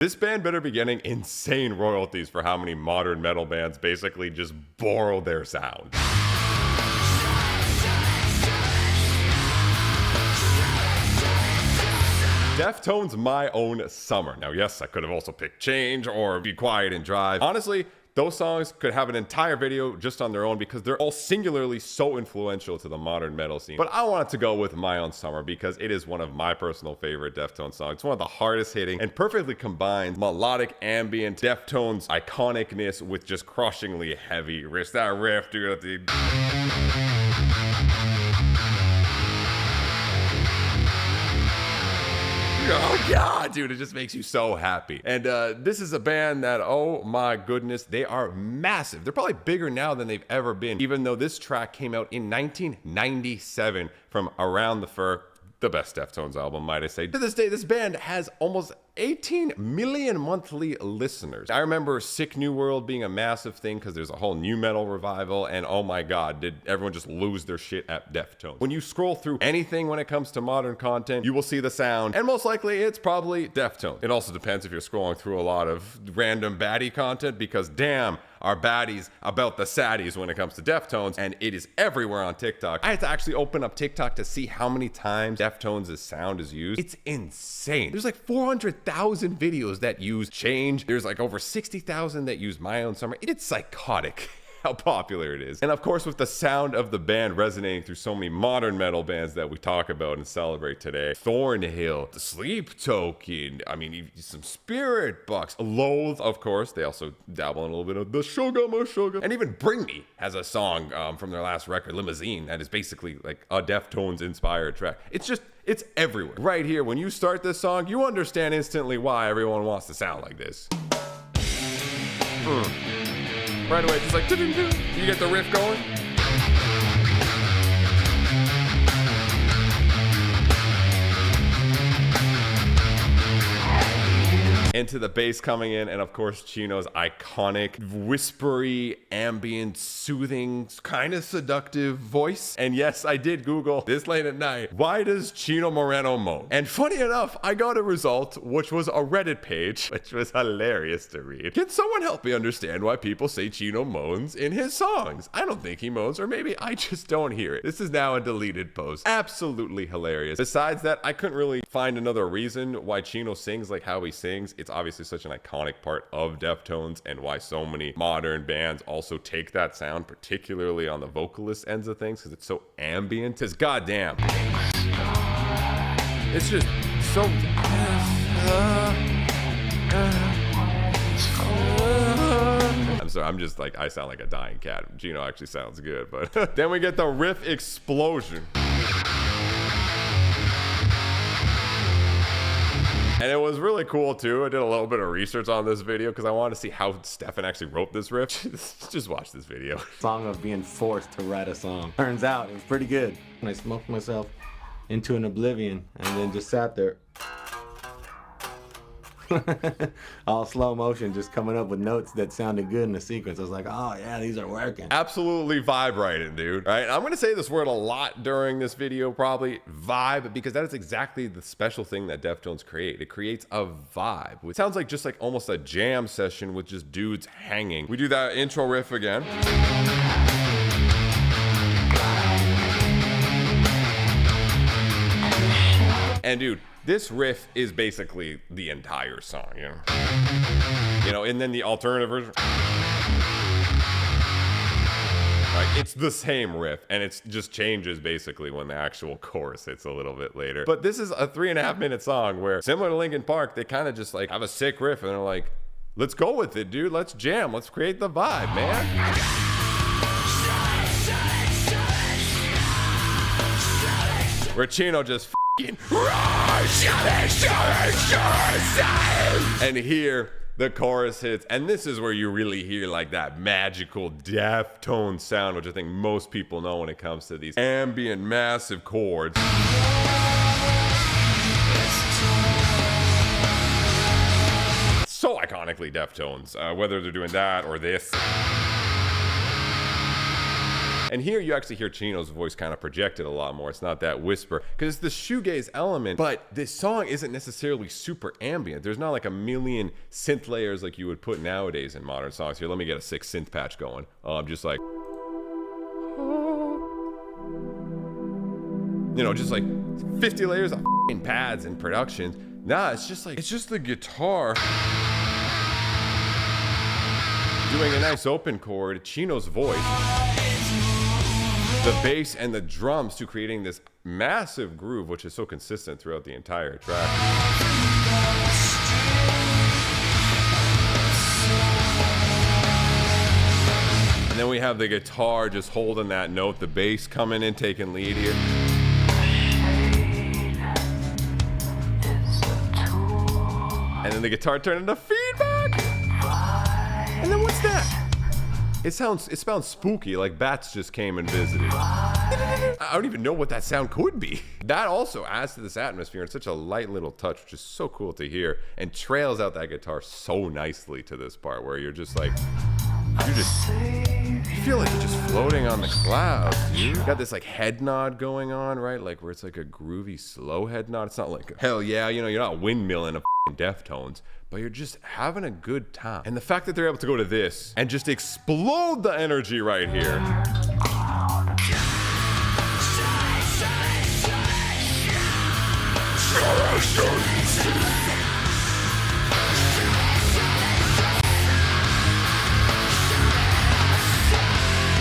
This band better be getting insane royalties for how many modern metal bands basically just borrow their sound. Deftones' My Own Summer. Now, yes, I could have also picked Change or Be Quiet and Drive. Honestly, those songs could have an entire video just on their own because they're all singularly so influential to the modern metal scene. But I wanted to go with My Own Summer because it is one of my personal favorite Deftones songs. It's one of the hardest hitting and perfectly combines melodic ambient Deftones iconicness with just crushingly heavy riffs. That riff, dude, at the... Oh god, dude, it just makes you so happy. And this is a band that, oh my goodness, they are massive. They're probably bigger now than they've ever been, even though this track came out in 1997 from Around the Fur, the best Deftones album, might I say. To this day, this band has almost 18 million monthly listeners. I remember Sick New World being a massive thing because there's a whole new metal revival, and oh my god, did everyone just lose their shit at Deftones. When you scroll through anything when it comes to modern content, you will see the sound, and most likely it's probably Deftones. It also depends if you're scrolling through a lot of random baddie content, because damn, our baddies about the saddies when it comes to Deftones, and it is everywhere on TikTok. I had to actually open up TikTok to see how many times Deftones' sound is used. It's insane. There's like 400,000 videos that use Change. There's like over 60,000 that use My Own Summer. It's psychotic how popular it is. And of course, with the sound of the band resonating through so many modern metal bands that we talk about and celebrate today, Thornhill, The Sleep Token, I mean, some Spirit Box, Loathe, of course. They also dabble in a little bit of the Sugar Ma Sugar. And even Bring Me has a song from their last record, Limousine, that is basically like a Deftones inspired track. It's everywhere. Right here, when you start this song, you understand instantly why everyone wants to sound like this. Right away, just like, you get the riff going. Into the bass coming in, and of course Chino's iconic whispery, ambient, soothing, kind of seductive voice. And yes, I did Google this late at night, why does Chino Moreno moan? And funny enough, I got a result, which was a Reddit page, which was hilarious to read. Can someone help me understand why people say Chino moans in his songs? I don't think he moans, or maybe I just don't hear it. This is now a deleted post. Absolutely hilarious. Besides that, I couldn't really find another reason why Chino sings like how he sings. It's obviously such an iconic part of Deftones, and why so many modern bands also take that sound, particularly on the vocalist ends of things, because it's so ambient. Because goddamn, it's just so... I'm sorry, I'm just like, I sound like a dying cat. Chino actually sounds good, but then we get the riff explosion. And it was really cool too. I did a little bit of research on this video because I wanted to see how Stefan actually wrote this riff. Just watch this video. Song of being forced to write a song. Turns out it was pretty good. And I smoked myself into an oblivion and then just sat there. All slow motion, just coming up with notes that sounded good in the sequence. I was like, oh yeah, these are working. Absolutely vibe writing, dude. All right, I'm gonna say this word a lot during this video, probably vibe, because that is exactly the special thing that Deftones create. It creates a vibe. It sounds like just like almost a jam session with just dudes hanging. We do that intro riff again. And dude, this riff is basically the entire song, you know, and then the alternative version, like, it's the same riff, and it just changes basically when the actual chorus hits a little bit later. But this is a 3.5 minute song where, similar to Linkin Park, they kind of just like have a sick riff, and they're like, let's go with it, dude. Let's jam. Let's create the vibe, man. Where Chino just and here the chorus hits, and this is where you really hear like that magical Deftones sound, which I think most people know when it comes to these ambient massive chords. So iconically Deftones, whether they're doing that or this. And here you actually hear Chino's voice kind of projected a lot more. It's not that whisper, because it's the shoegaze element, but this song isn't necessarily super ambient. There's not like a million synth layers like you would put nowadays in modern songs. Here, let me get a sick synth patch going. Just like, you know, just like 50 layers of pads and productions. Nah, it's just the guitar doing a nice open chord, Chino's voice, the bass and the drums to creating this massive groove, which is so consistent throughout the entire track. And then we have the guitar just holding that note, the bass coming in, taking lead here. And then the guitar turned into feedback. And then what's that? It sounds spooky, like bats just came and visited. I don't even know what that sound could be. That also adds to this atmosphere in such a light little touch, which is so cool to hear, and trails out that guitar so nicely to this part where you're just like, you feel like you're just floating on the clouds, dude. You got this like head nod going on, right? Like where it's like a groovy slow head nod. It's not like, hell yeah, you know, you're not windmilling a Deftones, but you're just having a good time. And the fact that they're able to go to this and just explode the energy right here.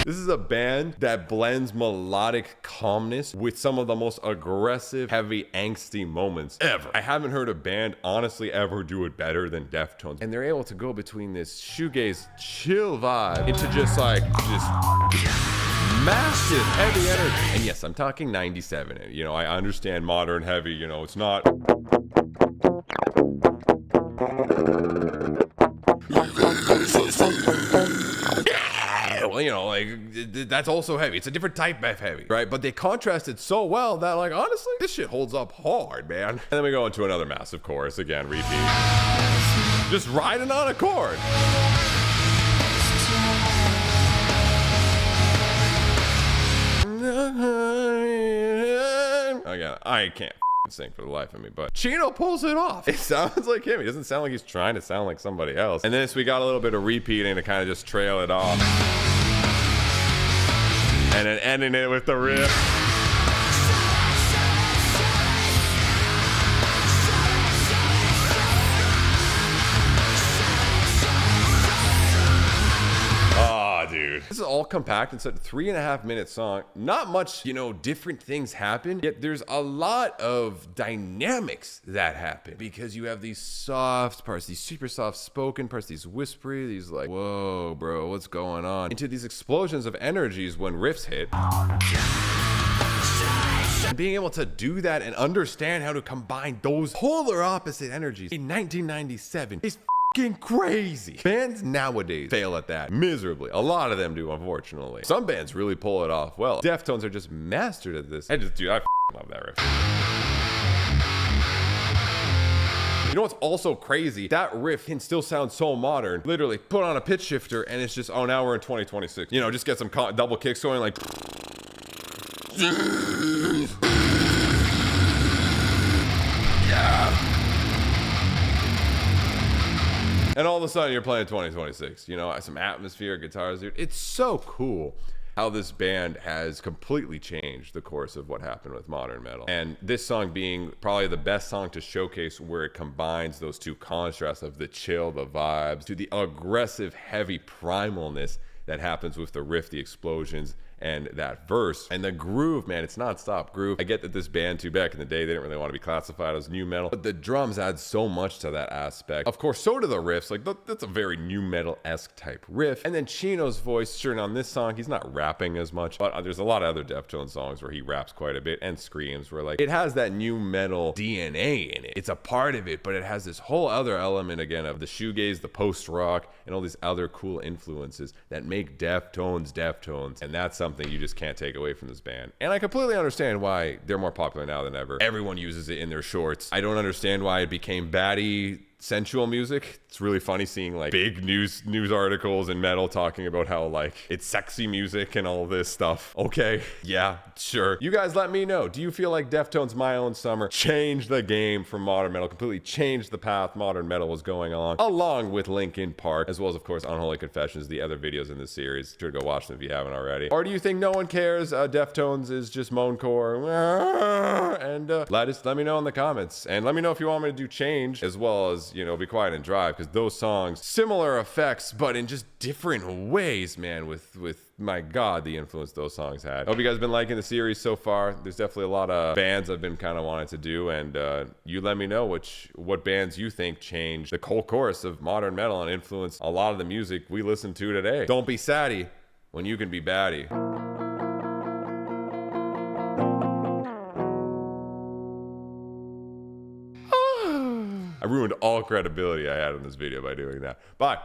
This is a band that blends melodic calmness with some of the most aggressive, heavy, angsty moments ever. I haven't heard a band honestly ever do it better than Deftones. And they're able to go between this shoegaze chill vibe into just massive heavy energy. And yes, I'm talking 97. You know, I understand modern heavy, you know, it's not... Well, you know, like, that's also heavy. It's a different type of heavy, right? But they contrasted so well that, like, honestly, this shit holds up hard, man. And then we go into another massive chorus again, repeat. Just riding on a chord. Again, I can't sing for the life of me, but Chino pulls it off. It sounds like him. He doesn't sound like he's trying to sound like somebody else. And then we got a little bit of repeating to kind of just trail it off. And then ending it with the riff. Dude, this is all compact inside a 3.5-minute song. Not much, you know, different things happen, yet there's a lot of dynamics that happen because you have these soft parts, these super soft spoken parts, these whispery, these like, whoa, bro, what's going on? Into these explosions of energies when riffs hit. And being able to do that and understand how to combine those polar opposite energies in 1997 is crazy. Bands nowadays fail at that miserably. A lot of them do, unfortunately. Some bands really pull it off well. Deftones are just mastered at this. I love that riff. You know what's also crazy? That riff can still sound so modern. Literally, put on a pitch shifter and it's just, oh, now we're in 2026. You know, just get some double kicks going like... Yeah. And all of a sudden you're playing 2026, you know, some atmosphere, guitars, dude. It's so cool how this band has completely changed the course of what happened with modern metal. And this song being probably the best song to showcase where it combines those two contrasts of the chill, the vibes, to the aggressive, heavy primalness that happens with the riff, the explosions, and that verse. And the groove, man, it's non-stop groove. I get that this band too back in the day, they didn't really want to be classified as new metal, but the drums add so much to that aspect. Of course, so do the riffs. Like, that's a very new metal-esque type riff. And then Chino's voice, sure, on this song, he's not rapping as much, but there's a lot of other Deftones songs where he raps quite a bit and screams, where like, it has that new metal DNA in it. It's a part of it, but it has this whole other element, again, of the shoegaze, the post-rock, and all these other cool influences that make Deftones Deftones. And that's something you just can't take away from this band. And I completely understand why they're more popular now than ever. Everyone uses it in their shorts. I don't understand why it became baddie sensual music. It's really funny seeing like big news articles in metal talking about how like it's sexy music and all this stuff. Okay, yeah, sure. You guys let me know. Do you feel like Deftones' My Own Summer changed the game for modern metal, completely changed the path modern metal was going on, along with Linkin Park, as well as, of course, Unholy Confessions, the other videos in this series? Sure to go watch them if you haven't already. Or do you think no one cares? Deftones is just moancore? And let me know in the comments. And let me know if you want me to do Change, as well as, you know, Be Quiet and Drive, because those songs, similar effects, but in just different ways, man, with my God, the influence those songs had. I hope you guys have been liking the series so far. There's definitely a lot of bands I've been kind of wanting to do, and you let me know what bands you think changed the whole course of modern metal and influenced a lot of the music we listen to today. Don't be saddy when you can be baddie. I ruined all credibility I had in this video by doing that. Bye.